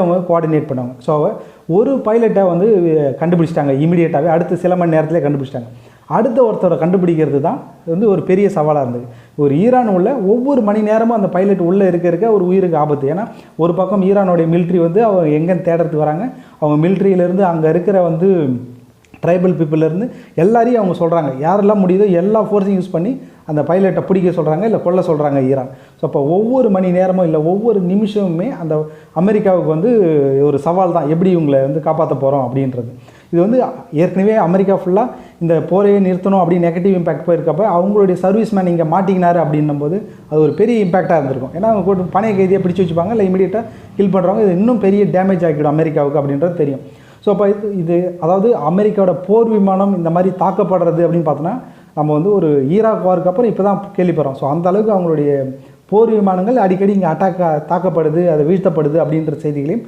அவங்க கோஆர்டினேட் பண்ணுவாங்க. ஸோ ஒரு பைலட்டை வந்து கண்டுபிடிச்சிட்டாங்க இமீடியட்டாகவே, அடுத்து சில மணி நேரத்திலே கண்டுபிடிச்சிட்டாங்க. அடுத்த ஒருத்தரை கண்டுபிடிக்கிறது தான் வந்து ஒரு பெரிய சவாலாக இருந்தது. ஒரு ஈரான் உள்ள ஒவ்வொரு மணி நேரமும் அந்த பைலட் உள்ளே இருக்க ஒரு உயிருக்கு ஆபத்து. ஏன்னா ஒரு பக்கம் ஈரானுடைய மிலிட்ரி வந்து அவங்க எங்கேன்னு தேடுறதுக்கு வராங்க. அவங்க மிலிட்ரியிலேருந்து அங்கே இருக்கிற வந்து ட்ரைபல் பீப்புளேருந்து எல்லாரையும் அவங்க சொல்கிறாங்க, யாரெல்லாம் முடியுதோ எல்லா ஃபோர்ஸையும் யூஸ் பண்ணி அந்த பைலட்டை பிடிக்க சொல்கிறாங்க, இல்லை கொல்ல சொல்கிறாங்க ஈரான். ஸோ அப்போ ஒவ்வொரு மணி நேரமும் இல்லை ஒவ்வொரு நிமிஷமுமே அந்த அமெரிக்காவுக்கு வந்து ஒரு சவால் தான், எப்படி இவங்களை வந்து காப்பாற்ற போகிறோம் அப்படின்றது. இது வந்து ஏற்கனவே அமெரிக்கா ஃபுல்லாக இந்த போரையே நிறுத்தணும் அப்படின்னு நெகட்டிவ் இம்பேக்ட் போயிருக்கப்போ அவங்களுடைய சர்வீஸ் மேன் இங்கே மாட்டிக்கினார் அப்படின்னும் போது அது ஒரு பெரிய இம்பேக்டாக இருந்திருக்கும். ஏன்னா அவங்க கூட பணைய கைதியை பிடிச்சி வச்சுப்பாங்க, இல்லை இமீடியட்டாக கில் பண்ணுறவங்க, இது இன்னும் பெரிய டேமேஜ் ஆகிடும் அமெரிக்காவுக்கு அப்படின்றது தெரியும். ஸோ அப்போ இது அதாவது அமெரிக்காவோட போர் விமானம் இந்த மாதிரி தாக்கப்படுறது அப்படின்னு பார்த்தோன்னா நம்ம வந்து ஒரு ஈராக் வாருக்கு அப்புறம் இப்போ தான் கேள்விப்படுறோம். ஸோ அந்த அளவுக்கு அவங்களுடைய போர் விமானங்கள் அடிக்கடி இங்கே தாக்கப்படுது, அதை வீழ்த்தப்படுது அப்படின்ற செய்திகளையும்